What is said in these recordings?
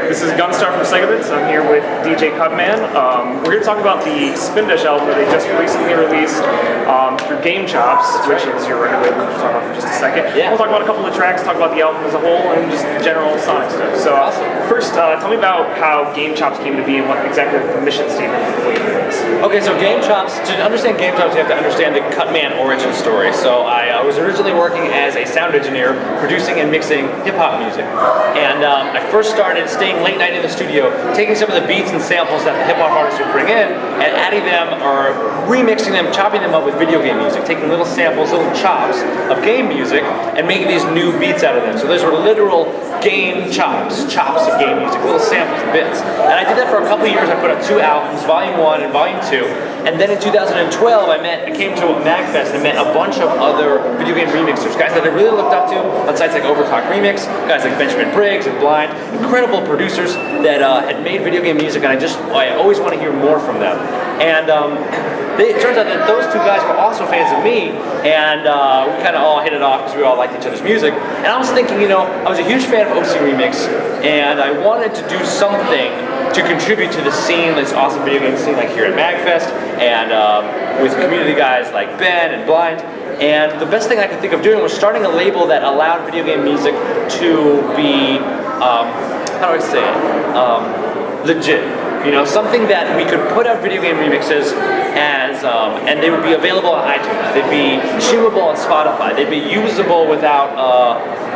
This is Gunstar from SEGAbits. I'm here with DJ Cutman. We're here to talk about the Spindash album that they just recently released through Gamechops, which is your record label, we'll talk about for just a second. Yeah. We'll talk about a couple of tracks, talk about the album as a whole, and just general sonic stuff. So first, tell me about how Gamechops came to be and what exactly the mission statement for the label is. Okay, so Gamechops, to understand Gamechops, you have to understand the Cutman origin story. So I was originally working as a sound engineer, producing and mixing hip-hop music. And I first started staying late night in the studio, taking some of the beats and samples that the hip-hop artists would bring in, and adding them or remixing them, chopping them up with video game music, taking little samples, little chops of game music, and making these new beats out of them. So those were literal game chops of game music, little samples and bits. And I did that for a couple of years. I put out 2 albums, Volume 1 and Volume 2. And then in 2012, I came to MAGFest and met a bunch of other video game remixers, guys that I really looked up to on sites like Overclock Remix, guys like Benjamin Briggs and Blind, incredible producers that had made video game music, and I always want to hear more from them. And it turns out that those 2 guys were also fans of me, and we kind of all hit it off because we all liked each other's music. And I was thinking, I was a huge fan of OC Remix, and I wanted to do something to contribute to the scene, this awesome video game scene like here at MAGFest, and with community guys like Ben and Blind. And the best thing I could think of doing was starting a label that allowed video game music to be, how do I say it, legit. Something that we could put out video game remixes as, and they would be available on iTunes. They'd be streamable on Spotify. They'd be usable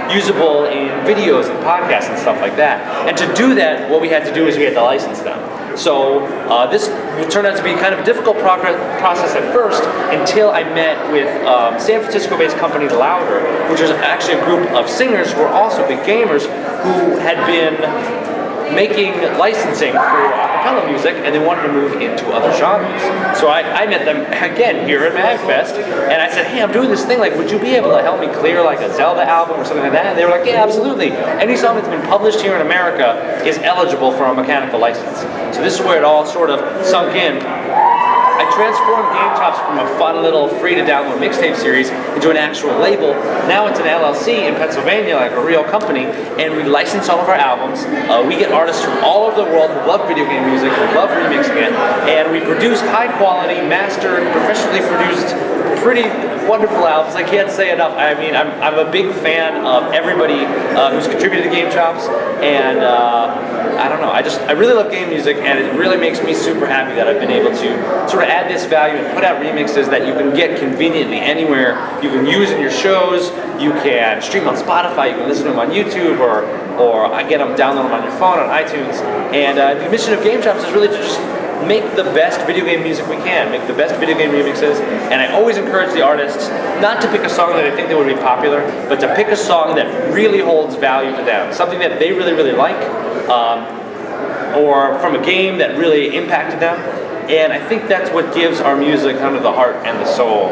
usable in videos and podcasts and stuff like that. And to do that, what we had to do is we had to license them. So this turned out to be kind of a difficult process at first until I met with San Francisco-based company Louder, which is actually a group of singers who are also big gamers who had been making licensing for acapella music, and they wanted to move into other genres. So I met them again here at MAGFest, and I said, hey, I'm doing this thing, like, would you be able to help me clear like a Zelda album or something like that? And they were like, yeah, absolutely. Any song that's been published here in America is eligible for a mechanical license. So this is where it all sort of sunk in. I transformed Gamechops from a fun little free-to-download mixtape series into an actual label. Now it's an LLC in Pennsylvania, like a real company, and we license all of our albums. We get artists from all over the world who love video game music, who love remixing it, and we produce high-quality, mastered, professionally produced, pretty wonderful albums. I can't say enough. I mean, I'm a big fan of everybody who's contributed to Gamechops, and I don't know, I really love game music, and it really makes me super happy that I've been able to sort of add this value and put out remixes that you can get conveniently anywhere. You can use in your shows, you can stream on Spotify, you can listen to them on YouTube, or I get them, download them on your phone, on iTunes. And the mission of Gamechops is really to just make the best video game music we can, make the best video game remixes, and I always encourage the artists not to pick a song that I think that would be popular, but to pick a song that really holds value to them, something that they really, really like, or from a game that really impacted them. And I think that's what gives our music kind of the heart and the soul,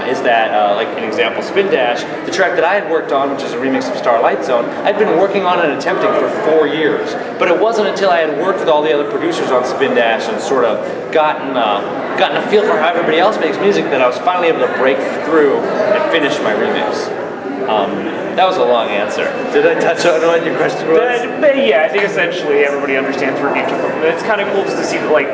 is that, like an example, Spindash, the track that I had worked on, which is a remix of Starlight Zone, I'd been working on and attempting for 4 years. But it wasn't until I had worked with all the other producers on Spindash and sort of gotten a feel for how everybody else makes music that I was finally able to break through and finish my remix. That was a long answer. Did I touch on what your question was? Yeah, I think essentially everybody understands where Gamechops comes from. It's kind of cool just to see that, like,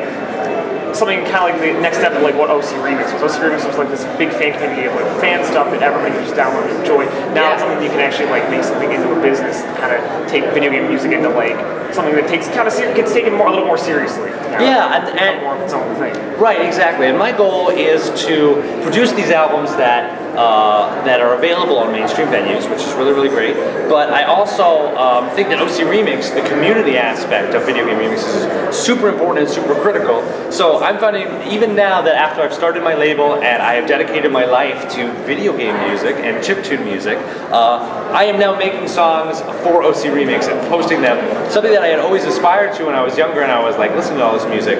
something kind of like the next step of like what OC Remix was. OC Remix was like this big fan community of like fan stuff that everybody could just download and enjoy. Now it's something you can actually like make something into a business and kind of take video game music into like something that gets taken a little more seriously. And more of its own thing. Right, exactly. And my goal is to produce these albums that are available on mainstream venues, which is really, really great. But I also think that OC Remix, the community aspect of video game remixes, is super important and super critical. So I'm finding, even now that after I've started my label and I have dedicated my life to video game music and chiptune music, I am now making songs for OC Remix and posting them. Something that I had always aspired to when I was younger and I was like listening to all this music.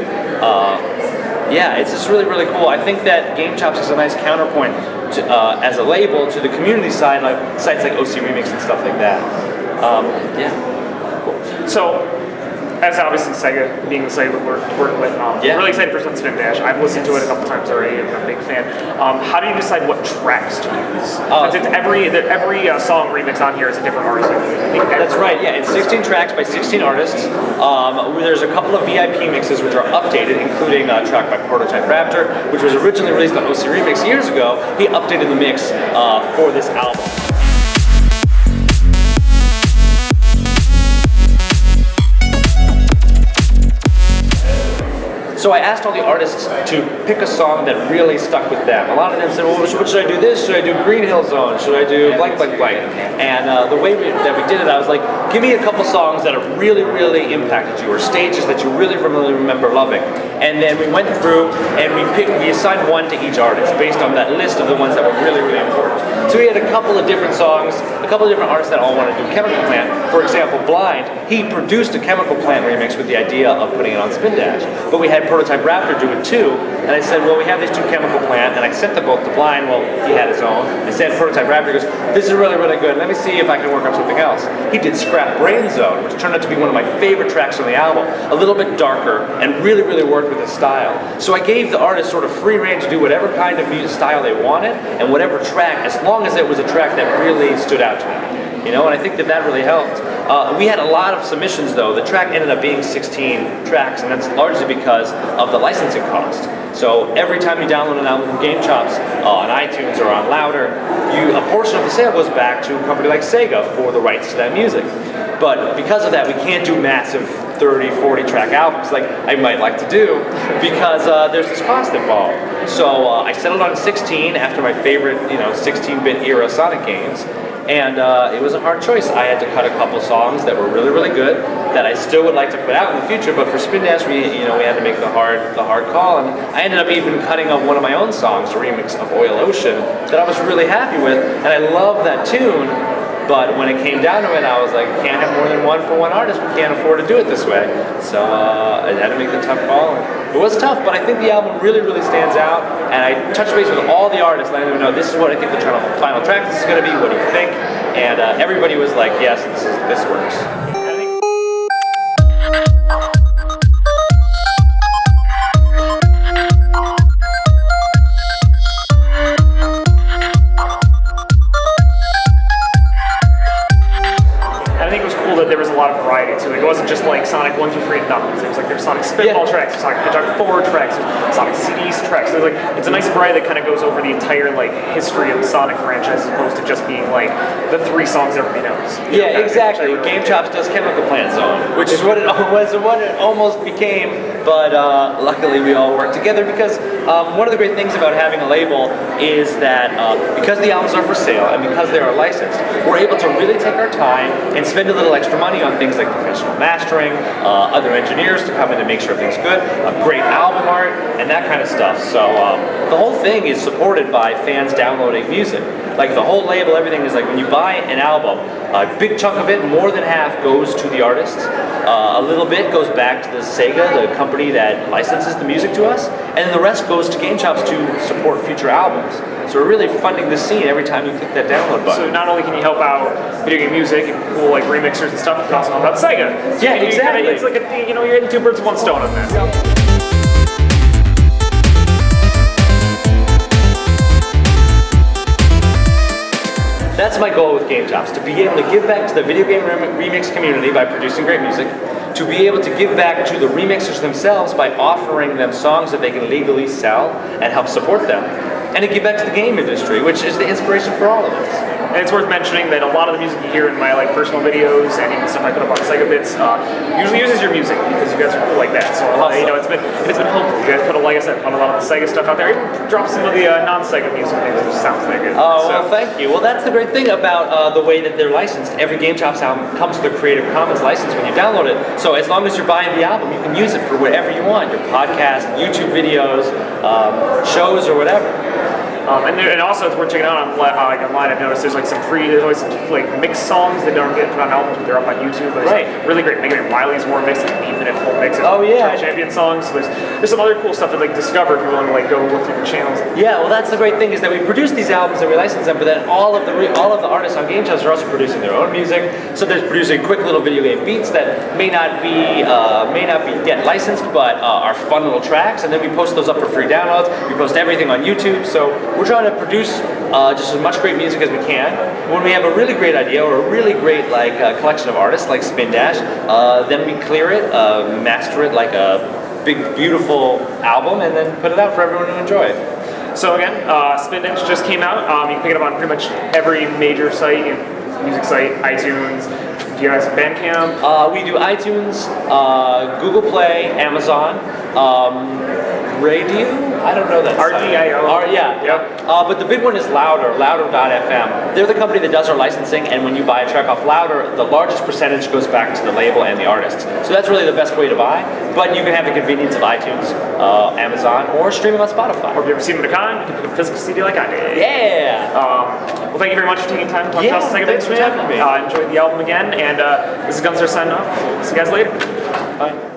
Yeah, it's just really, really cool. I think that Gamechops is a nice counterpoint to, as a label to the community side, like sites like OC Remix and stuff like that. Yeah. Cool. So As obviously Sega, being the Sega we're working with, really excited for Spindash. I've listened to it a couple times already, and I'm a big fan. How do you decide what tracks to use? Since it's every song remix on here is a different artist. That's right, yeah, it's 16 tracks by 16 artists. There's a couple of VIP mixes which are updated, including a track by Prototype Raptor, which was originally released on OC Remix years ago. He updated the mix for this album. So I asked all the artists to pick a song that really stuck with them. A lot of them said, well, what should I do this? Should I do Green Hill Zone? Should I do blank, blank, blank? And the way that we did it, I was like, give me a couple songs that have really, really impacted you, or stages that you really, really remember loving. And then we went through and we assigned one to each artist based on that list of the ones that were really, really important. So we had a couple of different songs, a couple of different artists that all wanted to do Chemical Plant. For example, Blind, he produced a Chemical Plant remix with the idea of putting it on Spindash. But we had Prototype Raptor do it too, and I said, well, we have these two Chemical Plant, and I sent them both to Blind. Well, he had his own. I said, Prototype Raptor goes, this is really, really good. Let me see if I can work on something else. He did Scrap Brain Zone, which turned out to be one of my favorite tracks on the album. A little bit darker, and really, really worked with his style. So I gave the artist sort of free rein to do whatever kind of music style they wanted, and whatever track, as long as it was a track that really stood out to them. You know, and I think that that really helped. We had a lot of submissions though. The track ended up being 16 tracks, and that's largely because of the licensing cost. So every time you download an album from Gamechops on iTunes or on Louder, a portion of the sale goes back to a company like Sega for the rights to that music. But because of that, we can't do massive 30, 40 track albums like I might like to do, because there's this cost involved. So I settled on 16 after my favorite, 16-bit era Sonic games. And it was a hard choice. I had to cut a couple songs that were really, really good that I still would like to put out in the future. But for Spindash, we had to make the hard call. And I ended up even cutting up one of my own songs, a remix of Oil Ocean, that I was really happy with. And I love that tune. But when it came down to it, I was like, can't have more than one for one artist. We can't afford to do it this way. So I had to make the tough call. It was tough, but I think the album really, really stands out. And I touched base with all the artists, letting them know this is what I think the final track this is going to be. What do you think? And everybody was like, yes, this works. There was a lot of variety to it. It wasn't just like Sonic 1 through 3 and done. It was like there's Sonic Spitball tracks, there's Sonic Hedgehog 4 tracks, there's Sonic CDs tracks. There's it's a nice variety that kind of goes over the entire history of the Sonic franchise, as opposed to just being the 3 songs everybody knows. Yeah, exactly. Gamechops does Chemical Plant Zone, which is what it almost became. But luckily we all worked together, because one of the great things about having a label is that because the albums are for sale and because they are licensed, we're able to really take our time and spend a little extra money on things like professional mastering, other engineers to come in and make sure everything's good, great album art, and that kind of stuff. So the whole thing is supported by fans downloading music. The whole label, everything is when you buy an album, a big chunk of it, more than half, goes to the artists. A little bit goes back to the Sega, the company that licenses the music to us, and then the rest goes to Gamechops to support future albums. So we're really funding this scene every time you click that download button. So not only can you help out video game music and cool remixers and stuff, you can also help out Sega. So yeah, exactly. It's like you're hitting 2 birds with 1 stone on that. That's my goal with Gamechops, to be able to give back to the video game remix community by producing great music, to be able to give back to the remixers themselves by offering them songs that they can legally sell and help support them, and to give back to the game industry, which is the inspiration for all of us. And it's worth mentioning that a lot of the music you hear in my personal videos and even stuff I put up on SEGAbits usually uses your music, because you guys are cool like that. So it's been helpful. You guys put like I said, put a lot of the Sega stuff out there. Even drop some of the non-Sega music. It just sounds like it. Oh, well, thank you. Well, that's the great thing about the way that they're licensed. Every Gamechops album comes with a Creative Commons license when you download it. So as long as you're buying the album, you can use it for whatever you want. Your podcast, YouTube videos, shows, or whatever. And also it's worth checking out on like online. I've noticed there's always some like mixed songs that don't get put on albums, but they're up on YouTube. But really great. Mega Man Wily's more mixed, like 8-minute full mixes. Oh yeah, Champion songs. So there's some other cool stuff to like discover if you want to like go look through the channels. Yeah, well that's the great thing is that we produce these albums and we license them, but then all of the artists on Gamechops are also producing their own music. So they're producing quick little video game beats that may not be get licensed, but are fun little tracks, and then we post those up for free downloads. We post everything on YouTube, so we're trying to produce just as much great music as we can. When we have a really great idea or a really great collection of artists like Spindash, then we clear it, master it like a big beautiful album, and then put it out for everyone to enjoy. So again, Spindash just came out. You can pick it up on pretty much every major site, music site, iTunes. Do you guys have Bandcamp? We do iTunes, Google Play, Amazon, Radio. I don't know that. RDIO. Yeah. Yep. But the big one is Louder, Louder.fm. They're the company that does our licensing, and when you buy a track off Louder, the largest percentage goes back to the label and the artist. So that's really the best way to buy. But you can have the convenience of iTunes, Amazon, or streaming on Spotify. Or if you ever seen them at a con, you can pick up a physical CD like I did. Yeah. Well, thank you very much for taking time to talk to us. Thanks for having me. Enjoy the album again, and this is Gunstar signing off. See you guys later. Bye.